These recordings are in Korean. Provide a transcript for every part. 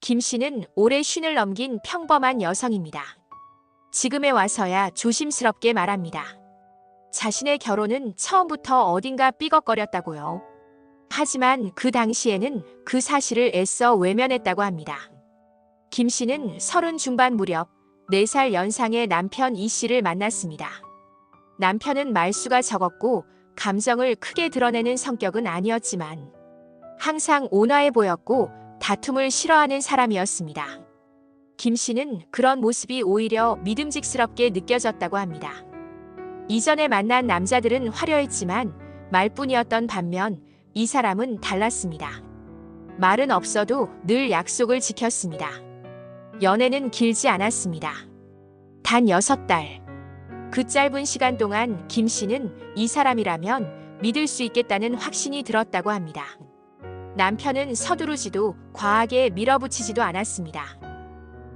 김 씨는 오래 쉰을 넘긴 평범한 여성입니다. 지금에 와서야 조심스럽게 말합니다. 자신의 결혼은 처음부터 어딘가 삐걱거렸다고요. 하지만 그 당시에는 그 사실을 애써 외면했다고 합니다. 김 씨는 30 중반 무렵 4살 연상의 남편 이 씨를 만났습니다. 남편은 말수가 적었고 감정을 크게 드러내는 성격은 아니었지만 항상 온화해 보였고 다툼을 싫어하는 사람이었습니다. 김 씨는 그런 모습이 오히려 믿음직스럽게 느껴졌다고 합니다. 이전에 만난 남자들은 화려했지만 말뿐이었던 반면 이 사람은 달랐습니다. 말은 없어도 늘 약속을 지켰습니다. 연애는 길지 않았습니다. 단 6달. 그 짧은 시간 동안 김 씨는 이 사람이라면 믿을 수 있겠다는 확신이 들었다고 합니다. 남편은 서두르지도 과하게 밀어붙이지도 않았습니다.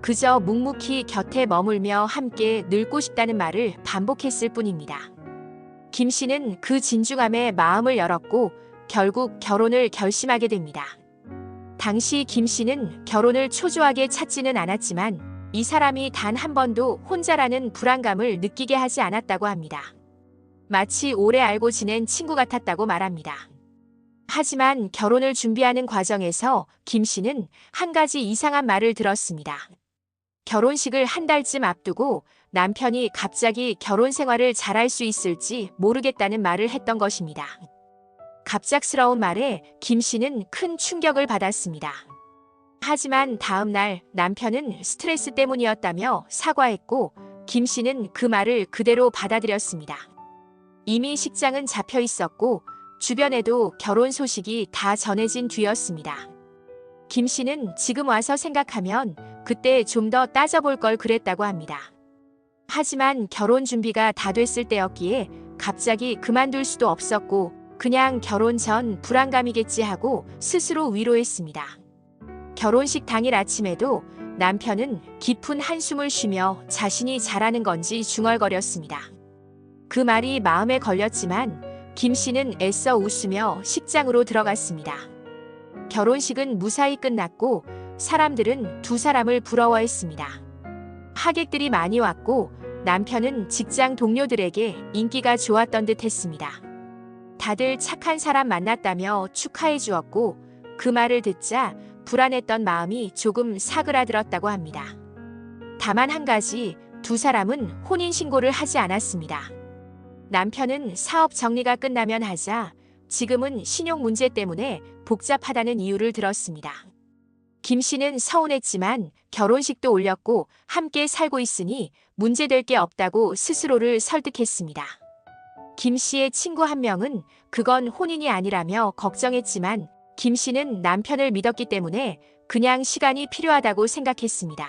그저 묵묵히 곁에 머물며 함께 늙고 싶다는 말을 반복했을 뿐입니다. 김 씨는 그 진중함에 마음을 열었고 결국 결혼을 결심하게 됩니다. 당시 김 씨는 결혼을 초조하게 찾지는 않았지만 이 사람이 단 한 번도 혼자라는 불안감을 느끼게 하지 않았다고 합니다. 마치 오래 알고 지낸 친구 같았다고 말합니다. 하지만 결혼을 준비하는 과정에서 김 씨는 한 가지 이상한 말을 들었습니다. 결혼식을 한 달쯤 앞두고 남편이 갑자기 결혼 생활을 잘할 수 있을지 모르겠다는 말을 했던 것입니다. 갑작스러운 말에 김 씨는 큰 충격을 받았습니다. 하지만 다음 날 남편은 스트레스 때문이었다며 사과했고 김 씨는 그 말을 그대로 받아들였습니다. 이미 식장은 잡혀 있었고 주변에도 결혼 소식이 다 전해진 뒤였습니다. 김 씨는 지금 와서 생각하면 그때 좀 더 따져볼 걸 그랬다고 합니다. 하지만 결혼 준비가 다 됐을 때였기에 갑자기 그만둘 수도 없었고 그냥 결혼 전 불안감이겠지 하고 스스로 위로했습니다. 결혼식 당일 아침에도 남편은 깊은 한숨을 쉬며 자신이 잘하는 건지 중얼거렸습니다. 그 말이 마음에 걸렸지만 김 씨는 애써 웃으며 식장으로 들어갔습니다. 결혼식은 무사히 끝났고 사람들은 두 사람을 부러워했습니다. 하객들이 많이 왔고 남편은 직장 동료들에게 인기가 좋았던 듯 했습니다. 다들 착한 사람 만났다며 축하해 주었고 그 말을 듣자 불안했던 마음이 조금 사그라들었다고 합니다. 다만 한 가지, 두 사람은 혼인신고를 하지 않았습니다. 남편은 사업 정리가 끝나면 하자 지금은 신용 문제 때문에 복잡하다는 이유를 들었습니다. 김 씨는 서운했지만 결혼식도 올렸고 함께 살고 있으니 문제될 게 없다고 스스로를 설득했습니다. 김 씨의 친구 한 명은 그건 혼인이 아니라며 걱정했지만 김 씨는 남편을 믿었기 때문에 그냥 시간이 필요하다고 생각했습니다.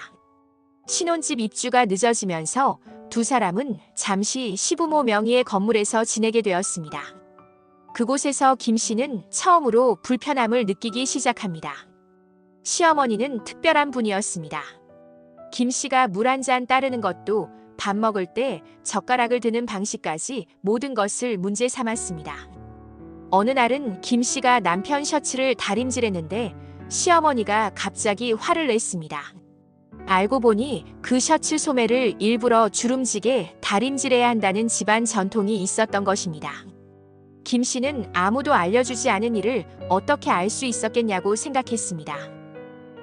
신혼집 입주가 늦어지면서 두 사람은 잠시 시부모 명의의 건물에서 지내게 되었습니다. 그곳에서 김 씨는 처음으로 불편함을 느끼기 시작합니다. 시어머니는 특별한 분이었습니다. 김 씨가 물 한 잔 따르는 것도 밥 먹을 때 젓가락을 드는 방식까지 모든 것을 문제 삼았습니다. 어느 날은 김 씨가 남편 셔츠를 다림질했는데 시어머니가 갑자기 화를 냈습니다. 알고 보니 그 셔츠 소매를 일부러 주름지게 다림질해야 한다는 집안 전통이 있었던 것입니다. 김 씨는 아무도 알려주지 않은 일을 어떻게 알 수 있었겠냐고 생각했습니다.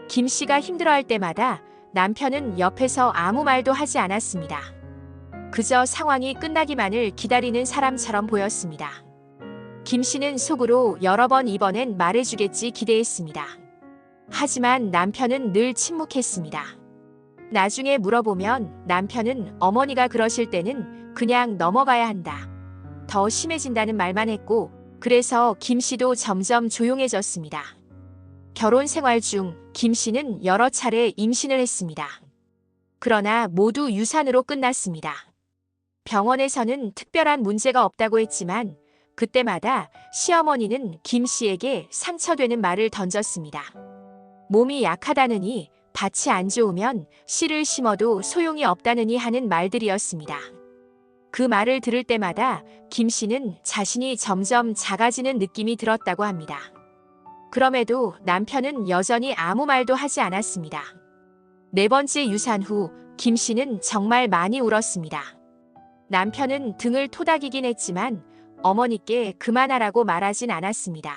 김 씨가 힘들어할 때마다 남편은 옆에서 아무 말도 하지 않았습니다. 그저 상황이 끝나기만을 기다리는 사람처럼 보였습니다. 김 씨는 속으로 여러 번 이번엔 말해주겠지 기대했습니다. 하지만 남편은 늘 침묵했습니다. 나중에 물어보면 남편은 어머니가 그러실 때는 그냥 넘어가야 한다. 더 심해진다는 말만 했고 그래서 김 씨도 점점 조용해졌습니다. 결혼 생활 중 김 씨는 여러 차례 임신을 했습니다. 그러나 모두 유산으로 끝났습니다. 병원에서는 특별한 문제가 없다고 했지만 그때마다 시어머니는 김 씨에게 상처되는 말을 던졌습니다. 몸이 약하다느니 밭이 안 좋으면 씨를 심어도 소용이 없다느니 하는 말들이었습니다. 그 말을 들을 때마다 김 씨는 자신이 점점 작아지는 느낌이 들었다고 합니다. 그럼에도 남편은 여전히 아무 말도 하지 않았습니다. 네 번째 유산 후 김 씨는 정말 많이 울었습니다. 남편은 등을 토닥이긴 했지만 어머니께 그만하라고 말하진 않았습니다.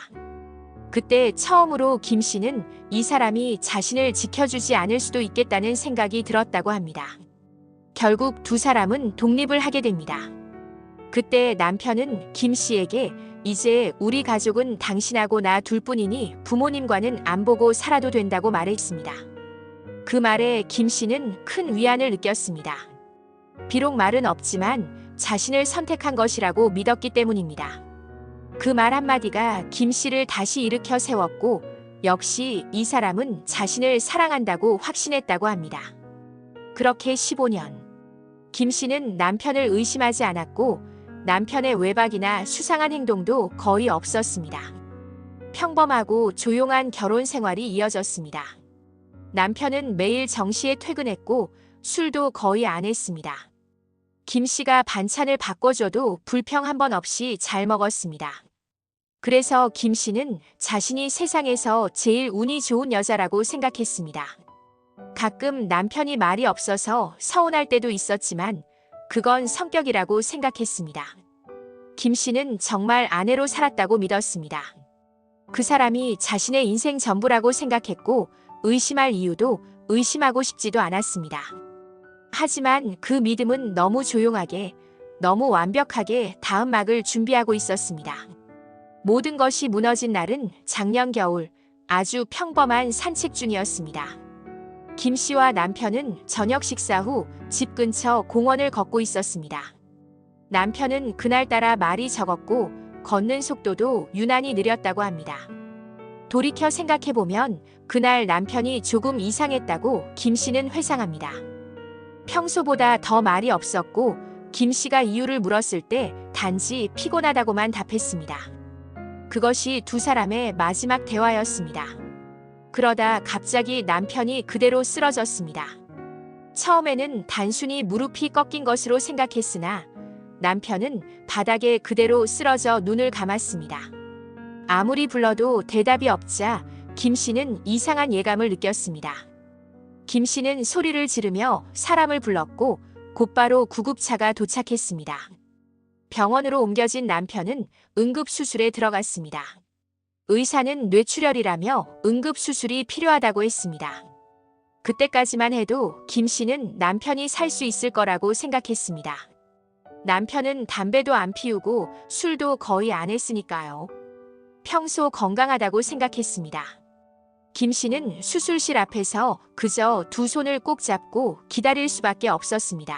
그때 처음으로 김 씨는 이 사람이 자신을 지켜주지 않을 수도 있겠다는 생각이 들었다고 합니다. 결국 두 사람은 독립을 하게 됩니다. 그때 남편은 김 씨에게 이제 우리 가족은 당신하고 나 둘뿐이니 부모님과는 안 보고 살아도 된다고 말했습니다. 그 말에 김 씨는 큰 위안을 느꼈습니다. 비록 말은 없지만 자신을 선택한 것이라고 믿었기 때문입니다. 그 말 한마디가 김 씨를 다시 일으켜 세웠고 역시 이 사람은 자신을 사랑한다고 확신했다고 합니다. 그렇게 15년. 김 씨는 남편을 의심하지 않았고 남편의 외박이나 수상한 행동도 거의 없었습니다. 평범하고 조용한 결혼 생활이 이어졌습니다. 남편은 매일 정시에 퇴근했고 술도 거의 안 했습니다. 김 씨가 반찬을 바꿔줘도 불평 한 번 없이 잘 먹었습니다. 그래서 김 씨는 자신이 세상에서 제일 운이 좋은 여자라고 생각했습니다. 가끔 남편이 말이 없어서 서운할 때도 있었지만 그건 성격이라고 생각했습니다. 김 씨는 정말 아내로 살았다고 믿었습니다. 그 사람이 자신의 인생 전부라고 생각했고 의심할 이유도 의심하고 싶지도 않았습니다. 하지만 그 믿음은 너무 조용하게, 너무 완벽하게 다음 막을 준비하고 있었습니다. 모든 것이 무너진 날은 작년 겨울 아주 평범한 산책 중이었습니다. 김 씨와 남편은 저녁 식사 후 집 근처 공원을 걷고 있었습니다. 남편은 그날따라 말이 적었고 걷는 속도도 유난히 느렸다고 합니다. 돌이켜 생각해보면 그날 남편이 조금 이상했다고 김 씨는 회상합니다. 평소보다 더 말이 없었고 김 씨가 이유를 물었을 때 단지 피곤하다고만 답했습니다. 그것이 두 사람의 마지막 대화였습니다. 그러다 갑자기 남편이 그대로 쓰러졌습니다. 처음에는 단순히 무릎이 꺾인 것으로 생각했으나 남편은 바닥에 그대로 쓰러져 눈을 감았습니다. 아무리 불러도 대답이 없자 김 씨는 이상한 예감을 느꼈습니다. 김 씨는 소리를 지르며 사람을 불렀고 곧바로 구급차가 도착했습니다. 병원으로 옮겨진 남편은 응급수술에 들어갔습니다. 의사는 뇌출혈이라며 응급수술이 필요하다고 했습니다. 그때까지만 해도 김 씨는 남편이 살 수 있을 거라고 생각했습니다. 남편은 담배도 안 피우고 술도 거의 안 했으니까요. 평소 건강하다고 생각했습니다. 김 씨는 수술실 앞에서 그저 두 손을 꼭 잡고 기다릴 수밖에 없었습니다.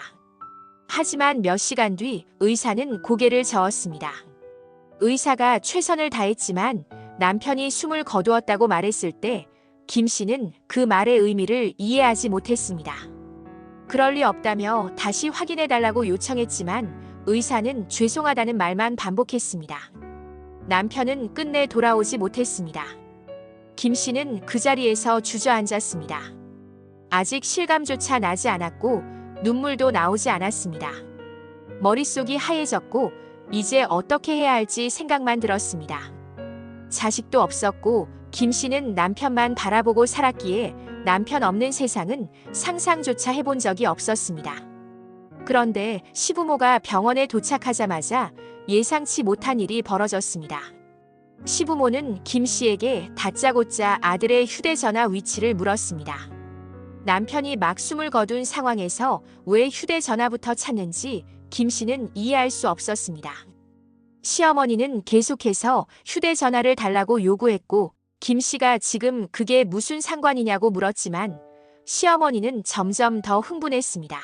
하지만 몇 시간 뒤 의사는 고개를 저었습니다. 의사가 최선을 다했지만 남편이 숨을 거두었다고 말했을 때 김 씨는 그 말의 의미를 이해하지 못했습니다. 그럴 리 없다며 다시 확인해달라고 요청했지만 의사는 죄송하다는 말만 반복했습니다. 남편은 끝내 돌아오지 못했습니다. 김 씨는 그 자리에서 주저앉았습니다. 아직 실감조차 나지 않았고 눈물도 나오지 않았습니다. 머릿속이 하얘졌고 이제 어떻게 해야 할지 생각만 들었습니다. 자식도 없었고 김 씨는 남편만 바라보고 살았기에 남편 없는 세상은 상상조차 해본 적이 없었습니다. 그런데 시부모가 병원에 도착하자마자 예상치 못한 일이 벌어졌습니다. 시부모는 김 씨에게 다짜고짜 아들의 휴대전화 위치를 물었습니다. 남편이 막 숨을 거둔 상황에서 왜 휴대전화부터 찾는지 김 씨는 이해할 수 없었습니다. 시어머니는 계속해서 휴대전화를 달라고 요구했고 김 씨가 지금 그게 무슨 상관이냐고 물었지만 시어머니는 점점 더 흥분했습니다.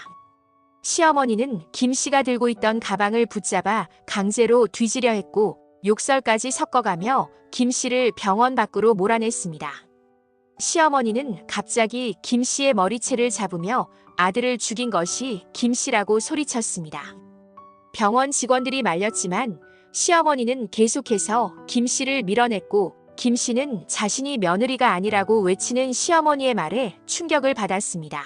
시어머니는 김 씨가 들고 있던 가방을 붙잡아 강제로 뒤지려 했고 욕설까지 섞어가며 김 씨를 병원 밖으로 몰아냈습니다. 시어머니는 갑자기 김 씨의 머리채를 잡으며 아들을 죽인 것이 김 씨라고 소리쳤습니다. 병원 직원들이 말렸지만 시어머니는 계속해서 김 씨를 밀어냈고 김 씨는 자신이 며느리가 아니라고 외치는 시어머니의 말에 충격을 받았습니다.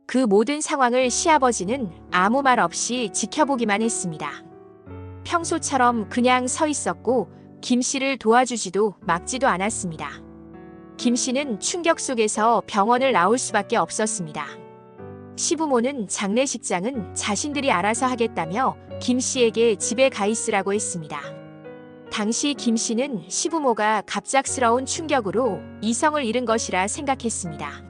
그 모든 상황을 시아버지는 아무 말 없이 지켜보기만 했습니다. 평소처럼 그냥 서 있었고 김 씨를 도와주지도 막지도 않았습니다. 김 씨는 충격 속에서 병원을 나올 수밖에 없었습니다. 시부모는 장례식장은 자신들이 알아서 하겠다며 김 씨에게 집에 가 있으라고 했습니다. 당시 김 씨는 시부모가 갑작스러운 충격으로 이성을 잃은 것이라 생각했습니다.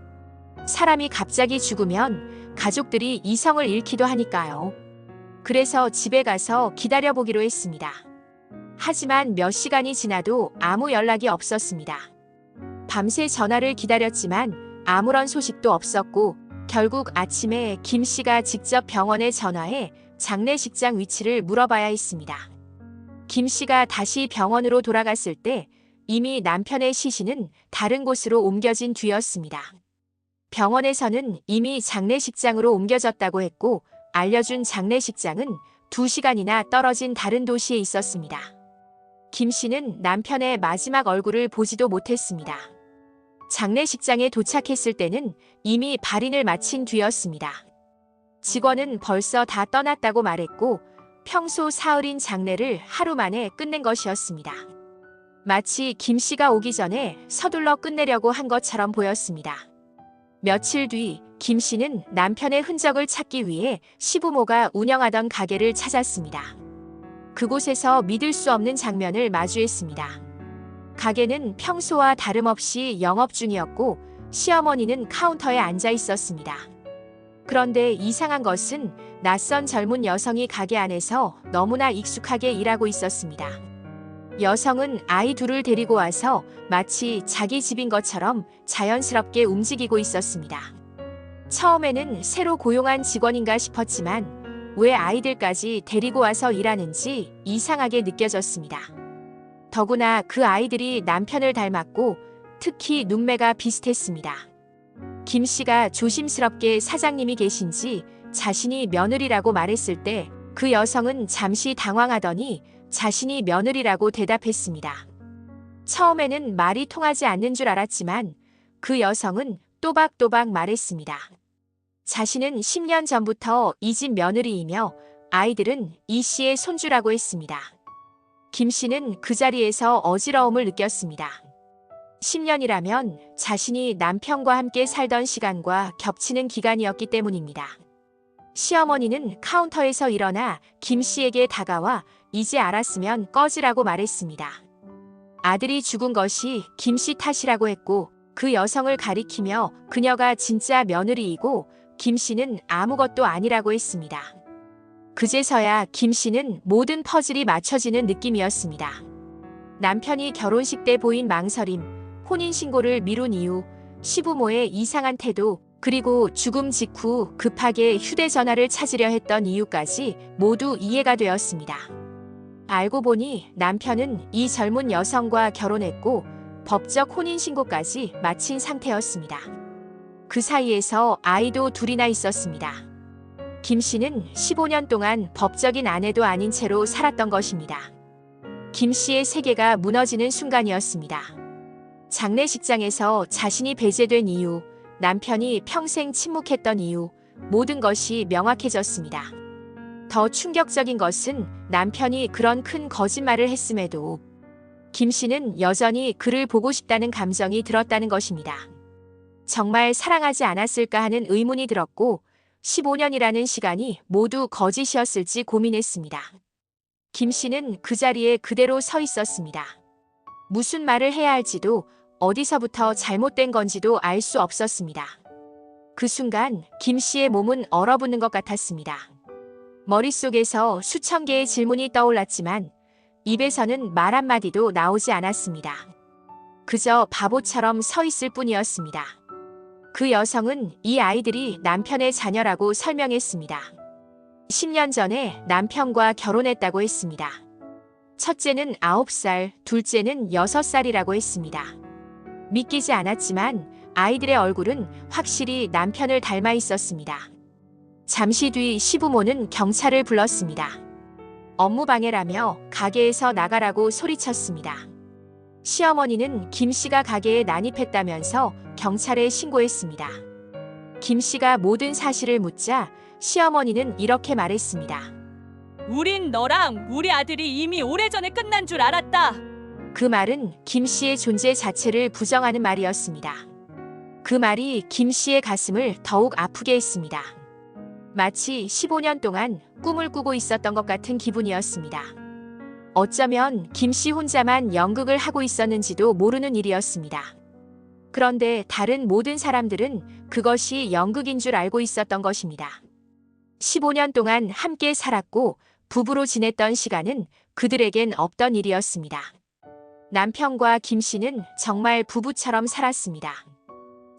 사람이 갑자기 죽으면 가족들이 이성을 잃기도 하니까요. 그래서 집에 가서 기다려보기로 했습니다. 하지만 몇 시간이 지나도 아무 연락이 없었습니다. 밤새 전화를 기다렸지만 아무런 소식도 없었고 결국 아침에 김 씨가 직접 병원에 전화해 장례식장 위치를 물어봐야 했습니다. 김 씨가 다시 병원으로 돌아갔을 때 이미 남편의 시신은 다른 곳으로 옮겨진 뒤였습니다. 병원에서는 이미 장례식장으로 옮겨졌다고 했고 알려준 장례식장은 2시간이나 떨어진 다른 도시에 있었습니다. 김 씨는 남편의 마지막 얼굴을 보지도 못했습니다. 장례식장에 도착했을 때는 이미 발인을 마친 뒤였습니다. 직원은 벌써 다 떠났다고 말했고 평소 사흘인 장례를 하루 만에 끝낸 것이었습니다. 마치 김 씨가 오기 전에 서둘러 끝내려고 한 것처럼 보였습니다. 며칠 뒤 김 씨는 남편의 흔적을 찾기 위해 시부모가 운영하던 가게를 찾았습니다. 그곳에서 믿을 수 없는 장면을 마주했습니다. 가게는 평소와 다름없이 영업 중이었고 시어머니는 카운터에 앉아 있었습니다. 그런데 이상한 것은 낯선 젊은 여성이 가게 안에서 너무나 익숙하게 일하고 있었습니다. 여성은 아이 둘을 데리고 와서 마치 자기 집인 것처럼 자연스럽게 움직이고 있었습니다. 처음에는 새로 고용한 직원인가 싶었지만 왜 아이들까지 데리고 와서 일하는지 이상하게 느껴졌습니다. 더구나 그 아이들이 남편을 닮았고 특히 눈매가 비슷했습니다. 김 씨가 조심스럽게 사장님이 계신지 자신이 며느리라고 말했을 때 그 여성은 잠시 당황하더니 자신이 며느리라고 대답했습니다. 처음에는 말이 통하지 않는 줄 알았지만 그 여성은 또박또박 말했습니다. 자신은 10년 전부터 이 집 며느리이며 아이들은 이 씨의 손주라고 했습니다. 김 씨는 그 자리에서 어지러움을 느꼈습니다. 10년이라면 자신이 남편과 함께 살던 시간과 겹치는 기간이었기 때문입니다. 시어머니는 카운터에서 일어나 김 씨에게 다가와 이제 알았으면 꺼지라고 말했습니다. 아들이 죽은 것이 김 씨 탓이라고 했고 그 여성을 가리키며 그녀가 진짜 며느리이고 김 씨는 아무것도 아니라고 했습니다. 그제서야 김 씨는 모든 퍼즐이 맞춰지는 느낌이었습니다. 남편이 결혼식 때 보인 망설임, 혼인신고를 미룬 이유, 시부모의 이상한 태도, 그리고 죽음 직후 급하게 휴대전화를 찾으려 했던 이유까지 모두 이해가 되었습니다. 알고 보니 남편은 이 젊은 여성과 결혼했고 법적 혼인신고까지 마친 상태였습니다. 그 사이에서 아이도 둘이나 있었습니다. 김 씨는 15년 동안 법적인 아내도 아닌 채로 살았던 것입니다. 김 씨의 세계가 무너지는 순간이었습니다. 장례식장에서 자신이 배제된 이유, 남편이 평생 침묵했던 이유, 모든 것이 명확해졌습니다. 더 충격적인 것은 남편이 그런 큰 거짓말을 했음에도 김 씨는 여전히 그를 보고 싶다는 감정이 들었다는 것입니다. 정말 사랑하지 않았을까 하는 의문이 들었고 15년이라는 시간이 모두 거짓이었을지 고민했습니다. 김 씨는 그 자리에 그대로 서 있었습니다. 무슨 말을 해야 할지도 어디서부터 잘못된 건지도 알 수 없었습니다. 그 순간 김 씨의 몸은 얼어붙는 것 같았습니다. 머릿속에서 수천 개의 질문이 떠올랐지만 입에서는 말 한마디도 나오지 않았습니다. 그저 바보처럼 서 있을 뿐이었습니다. 그 여성은 이 아이들이 남편의 자녀라고 설명했습니다. 10년 전에 남편과 결혼했다고 했습니다. 첫째는 9살, 둘째는 6살이라고 했습니다. 믿기지 않았지만 아이들의 얼굴은 확실히 남편을 닮아 있었습니다. 잠시 뒤 시부모는 경찰을 불렀습니다. 업무방해라며 가게에서 나가라고 소리쳤습니다. 시어머니는 김 씨가 가게에 난입했다면서 경찰에 신고했습니다. 김 씨가 모든 사실을 묻자 시어머니는 이렇게 말했습니다. 우린 너랑 우리 아들이 이미 오래전에 끝난 줄 알았다. 그 말은 김 씨의 존재 자체를 부정하는 말이었습니다. 그 말이 김 씨의 가슴을 더욱 아프게 했습니다. 마치 15년 동안 꿈을 꾸고 있었던 것 같은 기분이었습니다. 어쩌면 김 씨 혼자만 연극을 하고 있었는지도 모르는 일이었습니다. 그런데 다른 모든 사람들은 그것이 연극인 줄 알고 있었던 것입니다. 15년 동안 함께 살았고 부부로 지냈던 시간은 그들에겐 없던 일이었습니다. 남편과 김 씨는 정말 부부처럼 살았습니다.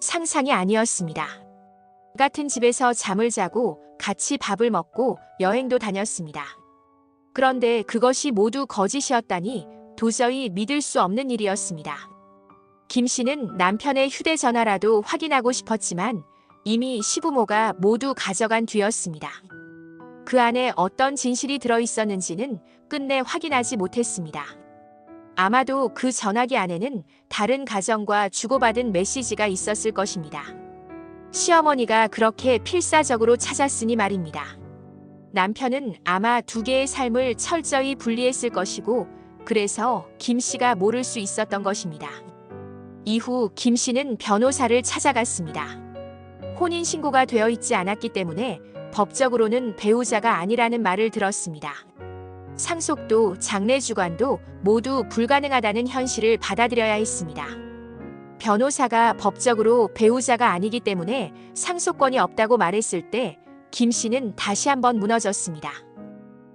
상상이 아니었습니다. 같은 집에서 잠을 자고 같이 밥을 먹고 여행도 다녔습니다. 그런데 그것이 모두 거짓이었다니 도저히 믿을 수 없는 일이었습니다. 김 씨는 남편의 휴대전화라도 확인하고 싶었지만 이미 시부모가 모두 가져간 뒤였습니다. 그 안에 어떤 진실이 들어있었는지는 끝내 확인하지 못했습니다. 아마도 그 전화기 안에는 다른 가정과 주고받은 메시지가 있었을 것입니다. 시어머니가 그렇게 필사적으로 찾았으니 말입니다. 남편은 아마 두 개의 삶을 철저히 분리했을 것이고 그래서 김 씨가 모를 수 있었던 것입니다. 이후 김 씨는 변호사를 찾아갔습니다. 혼인신고가 되어 있지 않았기 때문에 법적으로는 배우자가 아니라는 말을 들었습니다. 상속도 장례주관도 모두 불가능하다는 현실을 받아들여야 했습니다. 변호사가 법적으로 배우자가 아니기 때문에 상속권이 없다고 말했을 때 김 씨는 다시 한번 무너졌습니다.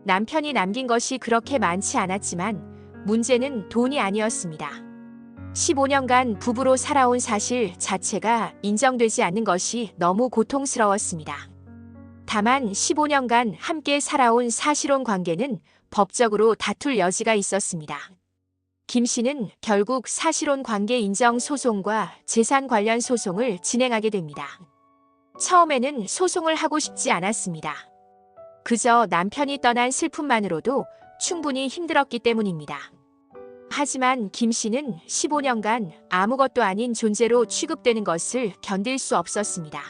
남편이 남긴 것이 그렇게 많지 않았지만 문제는 돈이 아니었습니다. 15년간 부부로 살아온 사실 자체가 인정되지 않는 것이 너무 고통스러웠습니다. 다만 15년간 함께 살아온 사실혼 관계는 법적으로 다툴 여지가 있었습니다. 김 씨는 결국 사실혼 관계 인정 소송과 재산 관련 소송을 진행하게 됩니다. 처음에는 소송을 하고 싶지 않았습니다. 그저 남편이 떠난 슬픔만으로도 충분히 힘들었기 때문입니다. 하지만 김 씨는 15년간 아무것도 아닌 존재로 취급되는 것을 견딜 수 없었습니다.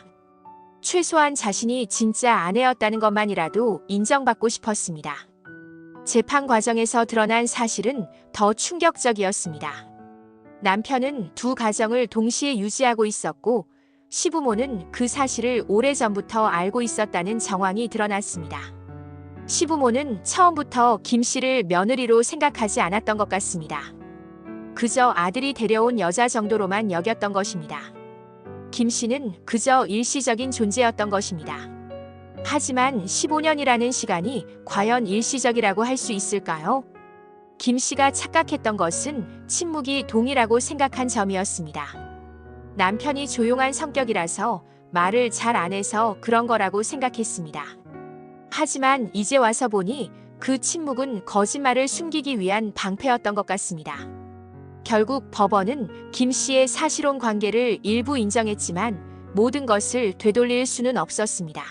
최소한 자신이 진짜 아내였다는 것만이라도 인정받고 싶었습니다. 재판 과정에서 드러난 사실은 더 충격적이었습니다. 남편은 두 가정을 동시에 유지하고 있었고 시부모는 그 사실을 오래전부터 알고 있었다는 정황이 드러났습니다. 시부모는 처음부터 김 씨를 며느리로 생각하지 않았던 것 같습니다. 그저 아들이 데려온 여자 정도로만 여겼던 것입니다. 김 씨는 그저 일시적인 존재였던 것입니다. 하지만 15년이라는 시간이 과연 일시적이라고 할 수 있을까요? 김 씨가 착각했던 것은 침묵이 동이라고 생각한 점이었습니다. 남편이 조용한 성격이라서 말을 잘 안 해서 그런 거라고 생각했습니다. 하지만 이제 와서 보니 그 침묵은 거짓말을 숨기기 위한 방패였던 것 같습니다. 결국 법원은 김 씨의 사실혼 관계를 일부 인정했지만 모든 것을 되돌릴 수는 없었습니다.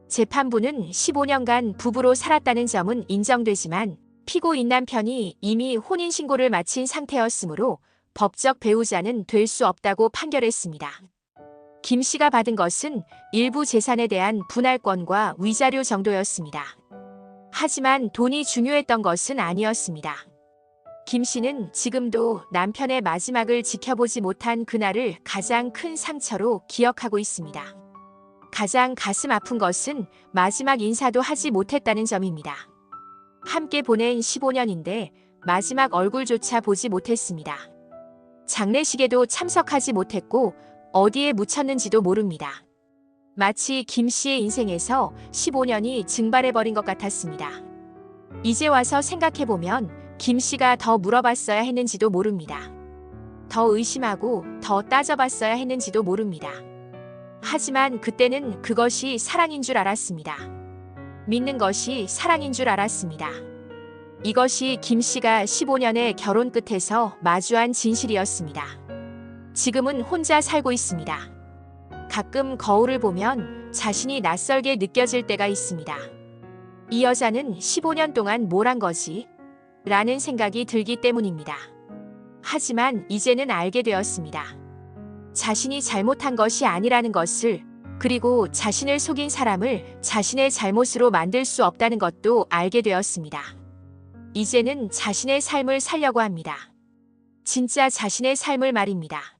재판부는 15년간 부부로 살았다는 점은 인정되지만 피고인 남편이 이미 혼인신고를 마친 상태였으므로 법적 배우자는 될 수 없다고 판결했습니다. 김 씨가 받은 것은 일부 재산에 대한 분할권과 위자료 정도였습니다. 하지만 돈이 중요했던 것은 아니었습니다. 김 씨는 지금도 남편의 마지막을 지켜보지 못한 그날을 가장 큰 상처로 기억하고 있습니다. 가장 가슴 아픈 것은 마지막 인사도 하지 못했다는 점입니다. 함께 보낸 15년인데 마지막 얼굴조차 보지 못했습니다. 장례식에도 참석하지 못했고 어디에 묻혔는지도 모릅니다. 마치 김 씨의 인생에서 15년이 증발해버린 것 같았습니다. 이제 와서 생각해보면 김 씨가 더 물어봤어야 했는지도 모릅니다. 더 의심하고 더 따져봤어야 했는지도 모릅니다. 하지만 그때는 그것이 사랑인 줄 알았습니다. 믿는 것이 사랑인 줄 알았습니다. 이것이 김 씨가 15년의 결혼 끝에서 마주한 진실이었습니다. 지금은 혼자 살고 있습니다. 가끔 거울을 보면 자신이 낯설게 느껴질 때가 있습니다. 이 여자는 15년 동안 뭘 한 거지? 라는 생각이 들기 때문입니다. 하지만 이제는 알게 되었습니다. 자신이 잘못한 것이 아니라는 것을, 그리고 자신을 속인 사람을 자신의 잘못으로 만들 수 없다는 것도 알게 되었습니다. 이제는 자신의 삶을 살려고 합니다. 진짜 자신의 삶을 말입니다.